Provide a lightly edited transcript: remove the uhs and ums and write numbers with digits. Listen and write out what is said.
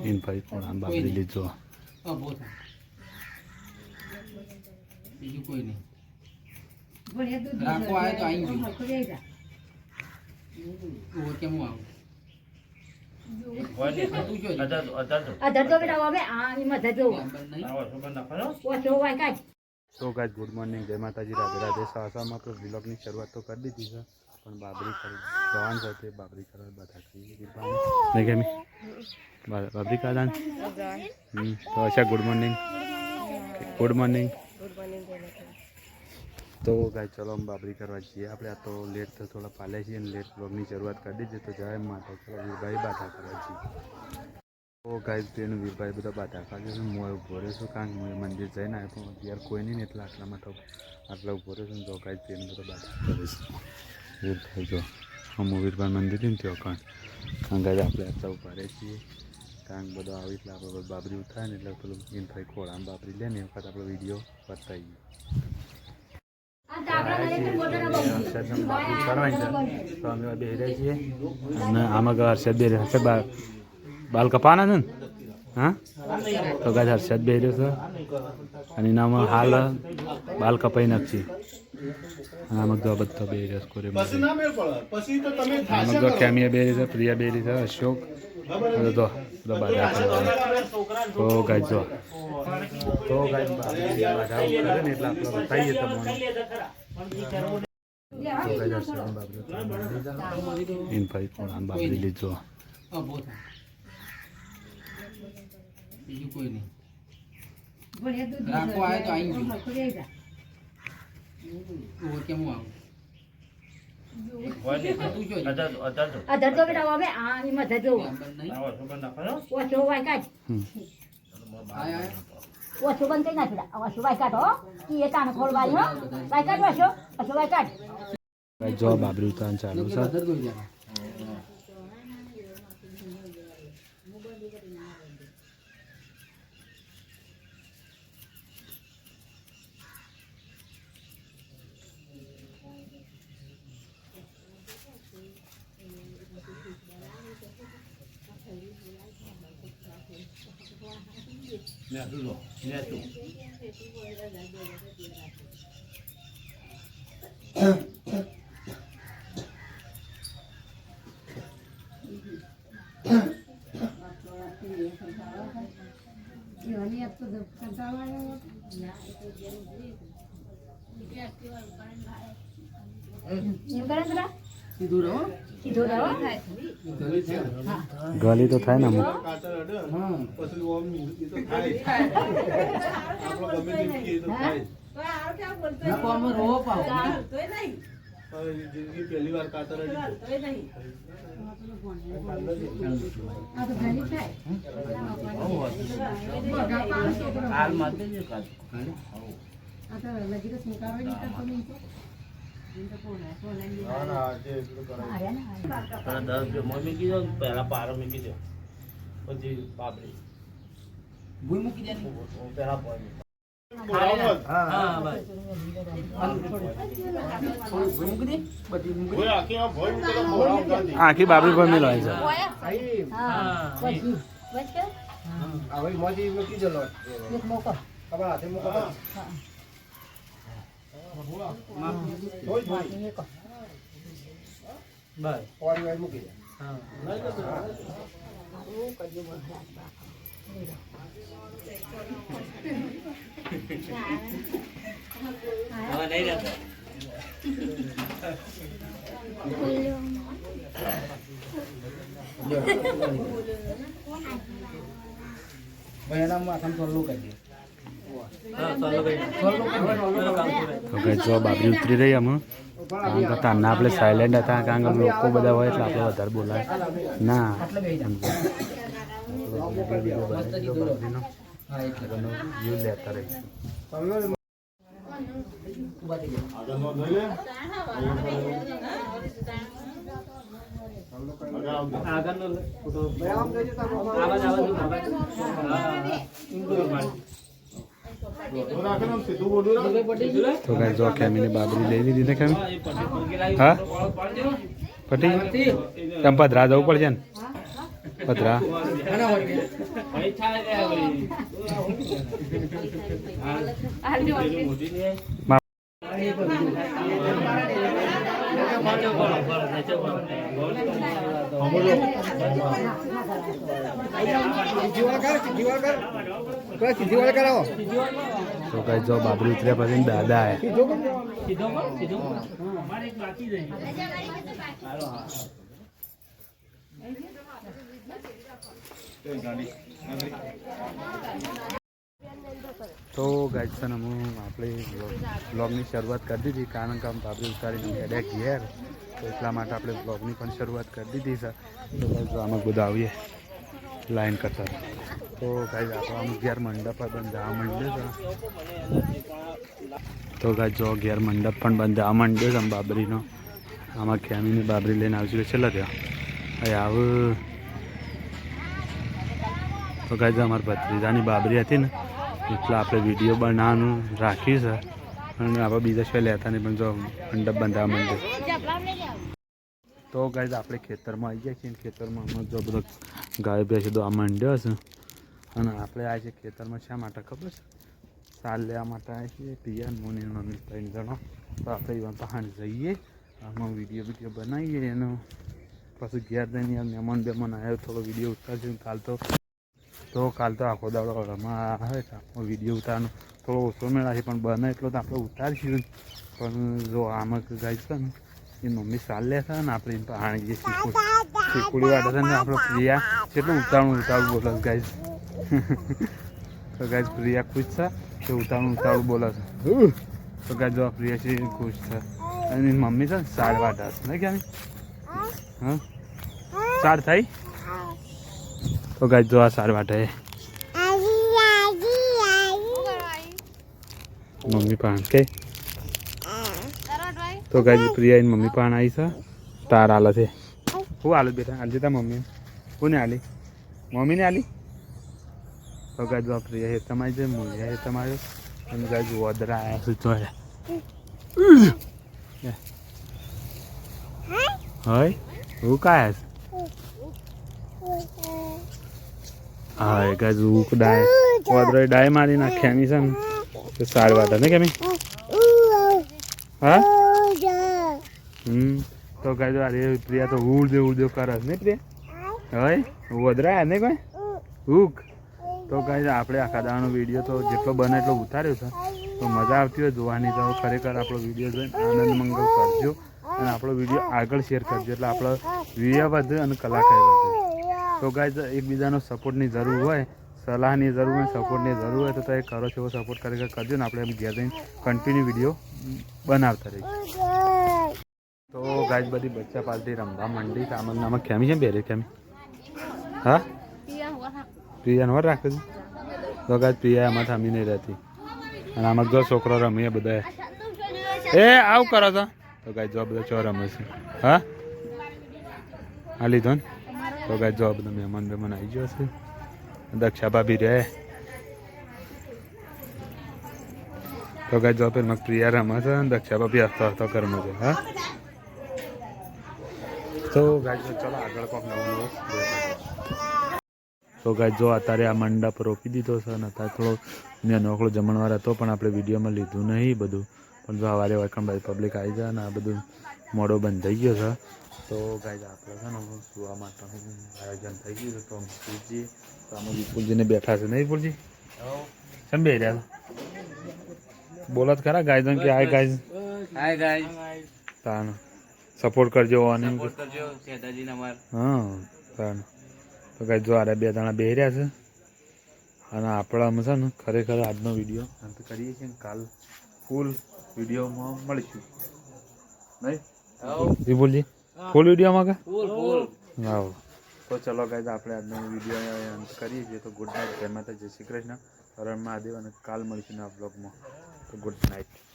इन भाई को हम बाबरी लीजो બીજું કોઈ નહીં રાખો આવે તો આવી ગયું કેમ આવું तो गाइस गुड मॉर्निंग जय माता जी राधे राधे सासा में तो व्लॉग की शुरुआत तो कर दी थी सर पण बाबरी कर जवान करते बाबरी कर बता नहीं क्या बाबरी का दान तो अच्छा गुड मॉर्निंग तो गाइस चलो हम बाबरी करवा जाइए आप तो लेट तो थोड़ा पाले छे लेट व्लॉग की शुरुआत कर दी तो जय माता चलो वीरभाई बाधा करवा जाइए तो गाइस तेन वीरभाई बधा बाधा करे मैं उभो रह्यो छुं कारण मैं मंदिर जईने आव्यो पण यार कोई नहीं एटले आटलामां तो आटला उभो रह्यो छुं तो गाइस तेन बधा बाधा करे वीरभाई जो हम वीरभाई मंदिर थी त्यो कारण गाइस आपणे आटला उभा रह्या छीए કારણ બધો આવી એટલે આપણે બાબરી ઉઠાય ને એટલે પેલું ઈનભાઈ ખોળામાં બાબરી લે ને એ વખત આપણો વિડીયો બતાવીએ તો અમે બેસી રહ્યા છીએ અને આમાં હર્ષદ બે હર્ષદ બાલ કપાના છે ને હા તો ગાય હર્ષદ બે રહ્યો છે અને એનામાં હાલ બાલ કપાઈ નાખશે આમાં જો બધા બે રહ્યો છે આમાં જો કેમિયા બે રહ્યો છે પ્રિયા બે રહ્યો છે અશોક તો બાધા તો ગાય જો તો ગાય બાધા કરે ને એટલે આપણે બતાવીએ તમને इन भाई को हम बाबरी लीजो બીજું કોઈ નહીં રાખો આવે તો આવી ગયું કેમ આવું जो बाबरी उतार चालू है गली तो था ना जिंदगी पहली बार कातर पहला पारो मूकी दो પછી બાબરી ભૂઈ મૂકી દે પહેલા પારો હા ભાઈ ભૂઈ મૂકી દે બધી મૂકી ઓય આખી આ ભોય મૂકે તો મોરા ઉતારી આખી બાબરી પર મેલો છે હા બસ કે આ ભાઈ મોજી મૂકી દેલો એક મોકો ખબર હાથે મૂકો હા હોય ભાઈ એક બસ પાણી વાય મૂકી દે હા ઓ કજો બોલ હવે નહીં રહેતા ભાઈ એના માથામાં થોડું કરી દે तो गाइस जो बाबरी उतरी रही हम કારણ કે તારના આપણે સાયલેન્ટ હતા કારણ કે લોકો બધા હોય એટલે આપણે વધારે બોલાય ના વ્યૂ લેતા રહીશું तो गाइस जो कैमी ने बाबरी ले ली थी ना कैमी हाँ પટી તમે પધરા જવું પડશે ને પધરા અહીં થાય ને વળી. મોટી ને સીધી વાળ કરાવો તો કઈ જો બાબરી ઉતર્યા પછી દાદા આયા તો ગાઈડ છે ને હું આપણે બ્લોગની શરૂઆત કરી દીધી કારણ કે આમ બાબરી ઉતારીને હેડ્યા ઘેર તો એટલા માટે આપણે બ્લોગની પણ શરૂઆત કરી દીધી છે તો ગાઈડ જો આમાં બધા આવીએ લાઈન કરતા તો ગાઈડ આપણે આમ ઘેર મંડપ બંધાવા માંડ્યો છે તો ગાઈડ જો ઘેર મંડપ પણ બંધાવા માંડ્યો છે આમ બાબરીનો આમાં ખેમીની બાબરી લઈને આવશે છેલ્લા ત્યાં અહીં આવ તો ગાઈડ અમારી ભત્રીજાની બાબરી હતી ને એટલે આપણે વિડીયો બનાવવાનું રાખ્યું છે અને આપણે બીજા શું લેતા નહીં પણ જો મંડપ બંધાવા માંડ્યો તો ગાઈડ આપણે ખેતરમાં આવી ગયા છીએ ખેતરમાં અમે જો બધો ગાય ભેંસ દોવા માંડ્યો છે અને આપણે આ છે ખેતરમાં શા માટે ખબર છે સાલ લેવા માટે આવ્યા છીએ પિયા મોની મમ્મી 3 જણો તો આપણે એવા પહાણ જઈએ આમાં વિડીયો બનાવીએ એનો પછી ઘેર જઈને મહેમાન બેમાન આવ્યો થોડો વિડીયો ઉતારજો કાલ તો આખો દાડો રમા આવે છે આખો વિડીયો ઉતારવાનો થોડો ઓછો મેળાશે પણ બને એટલો તો આપણે ઉતારશું પણ જો આમાં ગાય છે ને એ મમ્મી સાલ લે છે ને આપણે પહાણ જઈએ શીકુડી વાટે છે ને આપણે પ્રિયા કેટલું ઉતાવળું બોલે ગાય તો ગાય પ્રિયા ખુશ છે કે ઉતાવળું બોલે છે તો ગાય જો પ્રિયા છે ખુશ છે અને એની મમ્મી છે ને સાડ વાટા છે ને ક્યાં હા સાડ થઈ તો ગાય જો આ સાડ વાટે મમ્મી પાણ કે તો ગાય પ્રિયા એની મમ્મી પાણ આવી છે તાર હાલે છે હું હાલે બેટા હાલ જતા મમ્મી કોને હાલી મમ્મીને હાલી તો ગાય જો પ્રિયા હે તમારી છે મૂલ્યા હે તમારો અને ગાય જો વદરા આવ્યા છે ચોયા હોય હું કાયા છે હા ગાય હું ડાય વદરા ડાય મારી નાખ્યા છે ને તો સારી વાત ને કેમી હા તો ગાય અરે પ્રિયા તો ઉડજો કરે ને પ્રિયા હોય વદરા ને કોઈ હુક તો ગાય આપણે આખા દાવાનો વિડીયો તો જેટલો બને એટલો ઉતાર્યો છે તો મજા આવતી હોય જોવાની તો ખરેખર આપણો વિડીયો જોઈને આનંદ મંગલ કરજો અને આપણો વિડીયો આગળ શેર કરજો એટલે આપણો વિડીયો વધે અને કલાકાર વધે તો ગાય એકબીજાનો સપોર્ટની જરૂર હોય સલાહની જરૂર હોય સપોર્ટની જરૂર હોય તો એ કરો છો એવો સપોર્ટ ખરેખર કરજો ને આપણે એમ ઘેર જઈને કન્ટિન્યુ વિડીયો બનાવતા રહીએ તો ગાય બધી બચ્ચા પાલટી રમવા માંડી આમાં ખેમી છે બેરે ખેમી હા પ્રિયાને વાર રાખે છે તો ગાય પ્રિયા એમાં થામી નહીં રહેતી અને આમાં જો છોકરો રમીએ બધા એ આવું કરો છો તો ગાય જો બધા ચો રમે છે હા આ લીધો ને તો ગાય જો બધા મહેમાન આવી ગયો છે દક્ષા ભાભી રહે તો ગાય જો પેલા પ્રિયા રમે છે દક્ષા ભાભી હસતો કરમો છે હા તો ગાય ચલો આગળ કોક નવું તો ગાય જો અત્યારે આ મંડપ રોકી દીધો છે અને અત્યારે થોડો મેં નોકળો જમણવાર હતો પણ આપણે વિડીયોમાં લીધું નહીં બધું પણ જો સવારે વૈકણભાઈ પબ્લિક આવી જાય અને આ બધું મોડો બંધ થઈ ગયો છે તો ગાય આપણે છે ને સુવા માટેનું આયોજન થઈ ગયું છે તો વિપુલજી તો આમાં વિપુલજીને બેઠા છે નહીં વિપુલજી કેમ બે રહ્યા બોલો જ ખરા ગાય કે હાય ગાય હાય ગાય તાનું સપોર્ટ કરજો અને કરજો સેદાજીને અમાર હા તાનું તો ગાય જો આરે બે દાણા બે રહ્યા છે અને આપણામાં છે ને ખરેખર આજનો વિડીયો અંત કરીએ છીએ કાલ ફૂલ વિડીયોમાં મળીશું નહીં વિપુલજી ફૂલ વિડીયોમાં કે હા તો ચલો ગાય આપણે આજનો વિડીયો અંત કરીએ છીએ તો ગુડ નાઇટ જય માતા જય શ્રી કૃષ્ણ હર મહાદેવ અને કાલ મળીશું આ બ્લોગમાં તો ગુડ નાઇટ